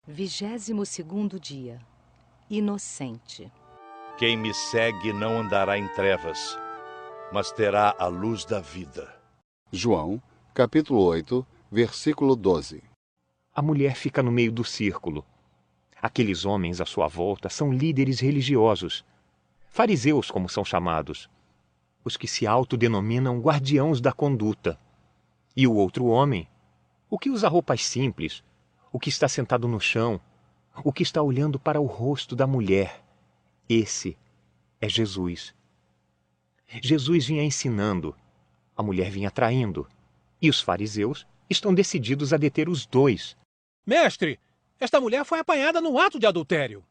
22º dia. Inocente. Quem me segue não andará em trevas, mas terá a luz da vida. João, capítulo 8, versículo 12. A mulher fica no meio do círculo. Aqueles homens à sua volta são líderes religiosos, fariseus, como são chamados, os que se autodenominam guardiãos da conduta. E o outro homem, o que usa roupas simples, o que está sentado no chão, o que está olhando para o rosto da mulher, esse é Jesus. Jesus vinha ensinando, a mulher vinha traindo, e os fariseus estão decididos a deter os dois. Mestre, esta mulher foi apanhada no ato de adultério.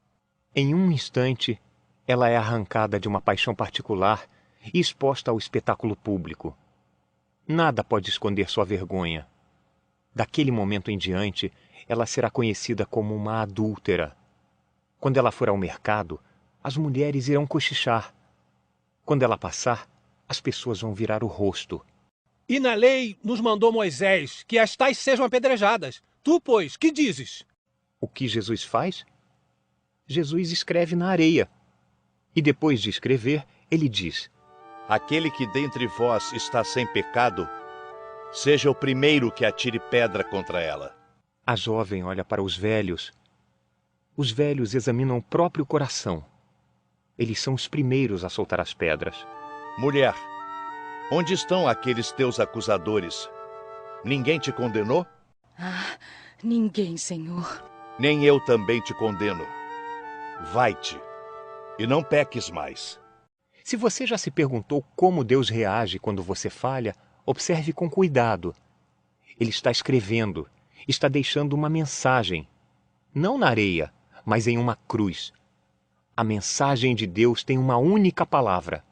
Em um instante, ela é arrancada de uma paixão particular e exposta ao espetáculo público. Nada pode esconder sua vergonha. Daquele momento em diante, ela será conhecida como uma adúltera. Quando ela for ao mercado, as mulheres irão cochichar. Quando ela passar, as pessoas vão virar o rosto. E na lei nos mandou Moisés que as tais sejam apedrejadas. Tu, pois, que dizes? O que Jesus faz? Jesus escreve na areia. E depois de escrever, ele diz: Aquele que dentre vós está sem pecado, seja o primeiro que atire pedra contra ela. A jovem olha para os velhos. Os velhos examinam o próprio coração. Eles são os primeiros a soltar as pedras. Mulher, onde estão aqueles teus acusadores? Ninguém te condenou? Ninguém, Senhor. Nem eu também te condeno. Vai-te, e não peques mais. Se você já se perguntou como Deus reage quando você falha, observe com cuidado. Ele está escrevendo, está deixando uma mensagem. Não na areia, mas em uma cruz. A mensagem de Deus tem uma única palavra: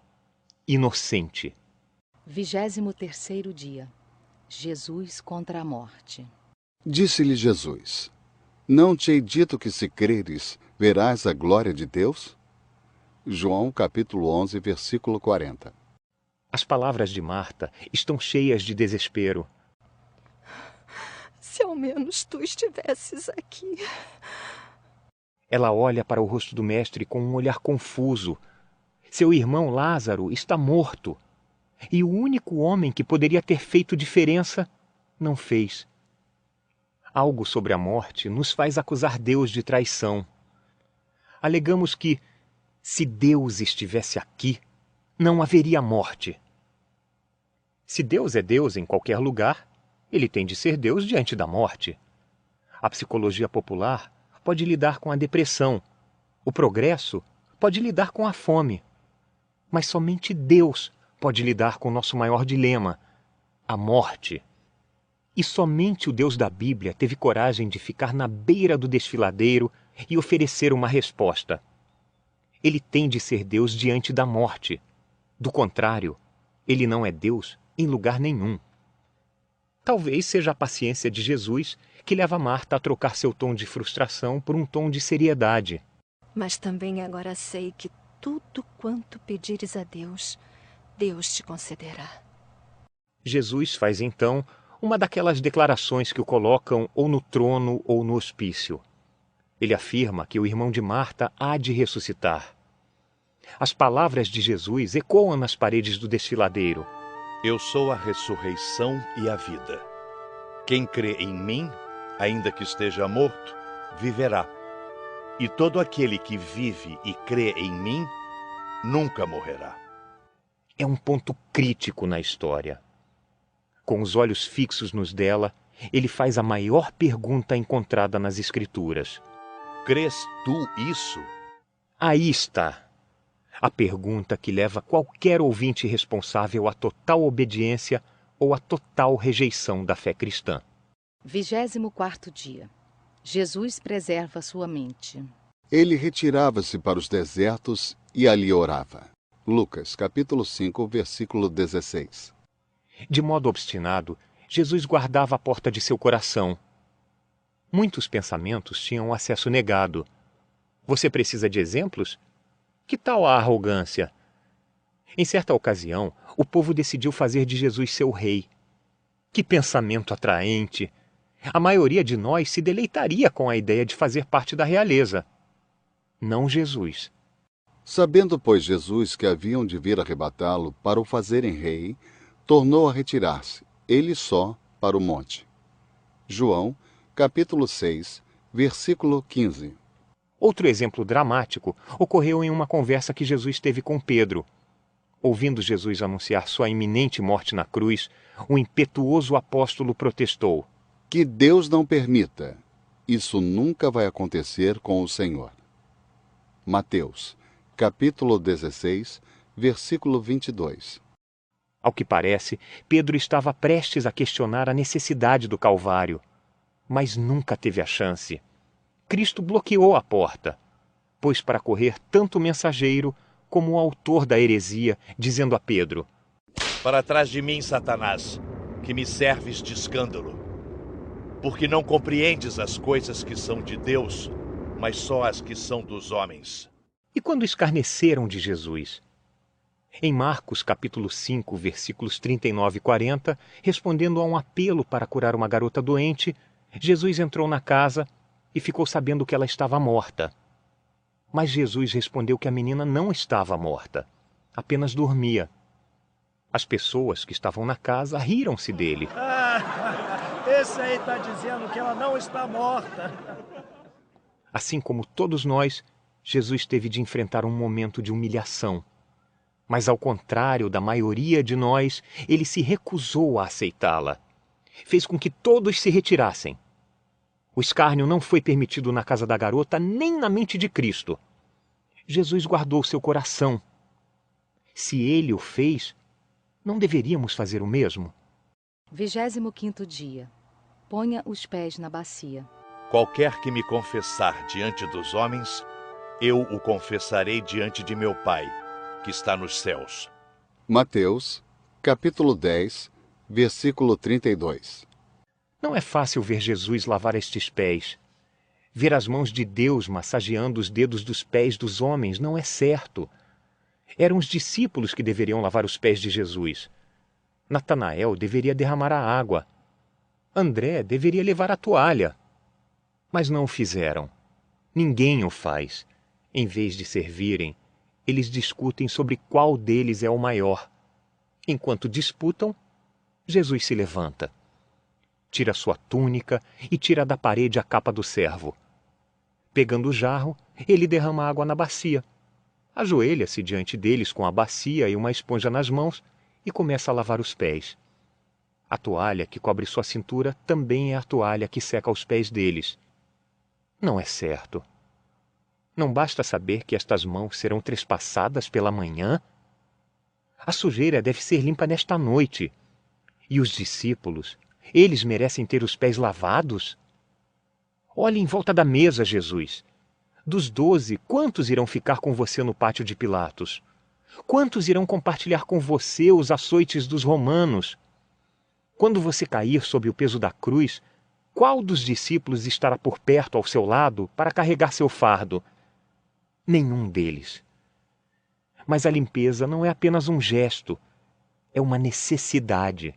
inocente. 23º dia. Jesus contra a morte. Disse-lhe Jesus: Não te hei dito que se creres, verás a glória de Deus? João capítulo 11, versículo 40. As palavras de Marta estão cheias de desespero. Se ao menos tu estivesses aqui. Ela olha para o rosto do mestre com um olhar confuso. Seu irmão Lázaro está morto. E o único homem que poderia ter feito diferença, não fez. Algo sobre a morte nos faz acusar Deus de traição. Alegamos que, se Deus estivesse aqui, não haveria morte. Se Deus é Deus em qualquer lugar, ele tem de ser Deus diante da morte. A psicologia popular pode lidar com a depressão. O progresso pode lidar com a fome. Mas somente Deus pode lidar com o nosso maior dilema, a morte. E somente o Deus da Bíblia teve coragem de ficar na beira do desfiladeiro e oferecer uma resposta. Ele tem de ser Deus diante da morte. Do contrário, ele não é Deus em lugar nenhum. Talvez seja a paciência de Jesus que leva Marta a trocar seu tom de frustração por um tom de seriedade. Mas também agora sei que tudo quanto pedires a Deus, Deus te concederá. Jesus faz então uma daquelas declarações que o colocam ou no trono ou no hospício. Ele afirma que o irmão de Marta há de ressuscitar. As palavras de Jesus ecoam nas paredes do desfiladeiro. Eu sou a ressurreição e a vida. Quem crê em mim, ainda que esteja morto, viverá. E todo aquele que vive e crê em mim, nunca morrerá. É um ponto crítico na história. Com os olhos fixos nos dela, ele faz a maior pergunta encontrada nas Escrituras. Crês tu isso? Aí está. A pergunta que leva qualquer ouvinte responsável à total obediência ou à total rejeição da fé cristã. 24º dia. Jesus preserva sua mente. Ele retirava-se para os desertos e ali orava. Lucas, capítulo 5, versículo 16. De modo obstinado, Jesus guardava a porta de seu coração. Muitos pensamentos tinham acesso negado. Você precisa de exemplos? Que tal a arrogância? Em certa ocasião, o povo decidiu fazer de Jesus seu rei. Que pensamento atraente! A maioria de nós se deleitaria com a ideia de fazer parte da realeza. Não Jesus. Sabendo, pois, Jesus que haviam de vir arrebatá-lo para o fazerem rei, tornou a retirar-se, ele só, para o monte. João, capítulo 6, versículo 15. Outro exemplo dramático ocorreu em uma conversa que Jesus teve com Pedro. Ouvindo Jesus anunciar sua iminente morte na cruz, o impetuoso apóstolo protestou: Que Deus não permita. Isso nunca vai acontecer com o Senhor. Mateus, capítulo 16, versículo 22. Ao que parece, Pedro estava prestes a questionar a necessidade do Calvário, mas nunca teve a chance. Cristo bloqueou a porta, pôs para correr tanto o mensageiro como o autor da heresia, dizendo a Pedro: Para trás de mim, Satanás, que me serves de escândalo, porque não compreendes as coisas que são de Deus, mas só as que são dos homens. E quando escarneceram de Jesus? Em Marcos capítulo 5, versículos 39 e 40, respondendo a um apelo para curar uma garota doente, Jesus entrou na casa e ficou sabendo que ela estava morta. Mas Jesus respondeu que a menina não estava morta, apenas dormia. As pessoas que estavam na casa riram-se dele. Esse aí está dizendo que ela não está morta. Assim como todos nós, Jesus teve de enfrentar um momento de humilhação. Mas ao contrário da maioria de nós, ele se recusou a aceitá-la. Fez com que todos se retirassem. O escárnio não foi permitido na casa da garota, nem na mente de Cristo. Jesus guardou seu coração. Se ele o fez, não deveríamos fazer o mesmo? 25º dia. Ponha os pés na bacia. Qualquer que me confessar diante dos homens, eu o confessarei diante de meu Pai, que está nos céus. Mateus, capítulo 10, versículo 32. Não é fácil ver Jesus lavar estes pés. Ver as mãos de Deus massageando os dedos dos pés dos homens não é certo. Eram os discípulos que deveriam lavar os pés de Jesus. Natanael deveria derramar a água. André deveria levar a toalha. Mas não o fizeram. Ninguém o faz. Em vez de servirem, eles discutem sobre qual deles é o maior. Enquanto disputam, Jesus se levanta. Tira sua túnica e tira da parede a capa do servo. Pegando o jarro, ele derrama água na bacia. Ajoelha-se diante deles com a bacia e uma esponja nas mãos e começa a lavar os pés. A toalha que cobre sua cintura também é a toalha que seca os pés deles. Não é certo. Não basta saber que estas mãos serão trespassadas pela manhã? A sujeira deve ser limpa nesta noite. E os discípulos, eles merecem ter os pés lavados? Olhe em volta da mesa, Jesus. Dos 12, quantos irão ficar com você no pátio de Pilatos? Quantos irão compartilhar com você os açoites dos romanos? Quando você cair sob o peso da cruz, qual dos discípulos estará por perto ao seu lado para carregar seu fardo? Nenhum deles. Mas a limpeza não é apenas um gesto, é uma necessidade.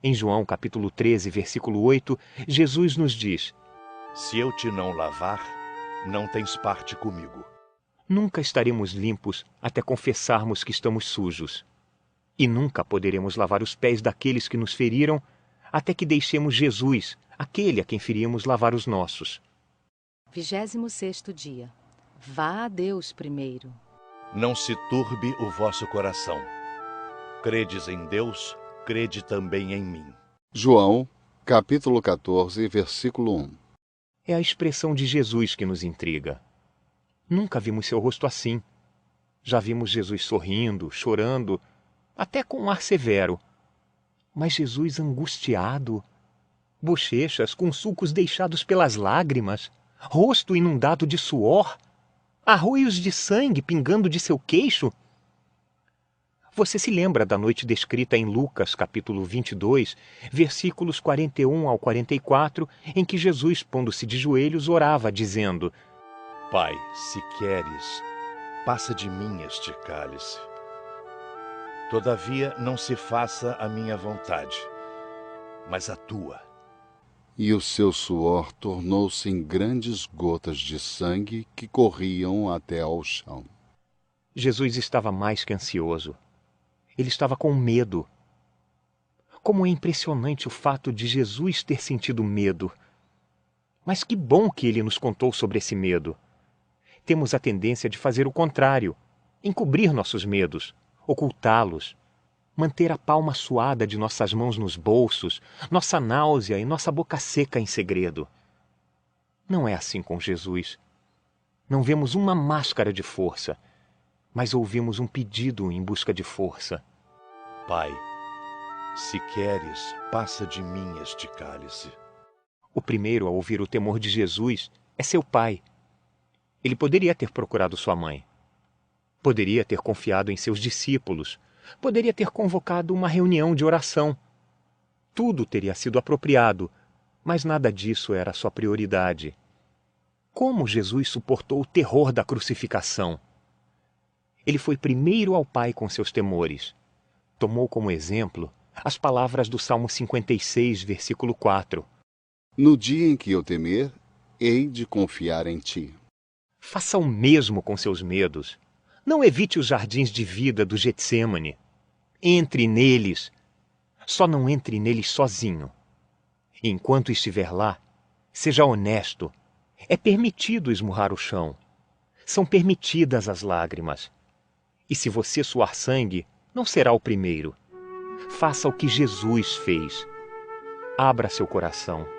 Em João capítulo 13, versículo 8, Jesus nos diz: Se eu te não lavar, não tens parte comigo. Nunca estaremos limpos até confessarmos que estamos sujos. E nunca poderemos lavar os pés daqueles que nos feriram até que deixemos Jesus, aquele a quem feríamos, lavar os nossos. 26º dia. Vá a Deus primeiro. Não se turbe o vosso coração. Credes em Deus, crede também em mim. João, capítulo 14, versículo 1. É a expressão de Jesus que nos intriga. Nunca vimos seu rosto assim. Já vimos Jesus sorrindo, chorando, até com um ar severo. Mas Jesus angustiado, bochechas com sulcos deixados pelas lágrimas, rosto inundado de suor, arroios de sangue pingando de seu queixo. Você se lembra da noite descrita em Lucas, capítulo 22, versículos 41 ao 44, em que Jesus, pondo-se de joelhos, orava, dizendo: Pai, se queres, passa de mim este cálice. Todavia, não se faça a minha vontade, mas a tua. e o seu suor tornou-se em grandes gotas de sangue que corriam até ao chão. Jesus estava mais que ansioso. Ele estava com medo. Como é impressionante o fato de Jesus ter sentido medo. Mas que bom que ele nos contou sobre esse medo. Temos a tendência de fazer o contrário, encobrir nossos medos, ocultá-los, manter a palma suada de nossas mãos nos bolsos, nossa náusea e nossa boca seca em segredo. Não é assim com Jesus. Não vemos uma máscara de força, mas ouvimos um pedido em busca de força. Pai, se queres, passa de mim este cálice. O primeiro a ouvir o temor de Jesus é seu pai. Ele poderia ter procurado sua mãe. Poderia ter confiado em seus discípulos. Poderia ter convocado uma reunião de oração. Tudo teria sido apropriado, mas nada disso era sua prioridade. Como Jesus suportou o terror da crucificação? Ele foi primeiro ao Pai com seus temores. Tomou como exemplo as palavras do Salmo 56, versículo 4. No dia em que eu temer, hei de confiar em ti. Faça o mesmo com seus medos. Não evite os jardins de vida do Getsêmani. Entre neles. Só não entre neles sozinho. Enquanto estiver lá, seja honesto. É permitido esmurrar o chão. São permitidas as lágrimas. E se você suar sangue, não será o primeiro. Faça o que Jesus fez. Abra seu coração.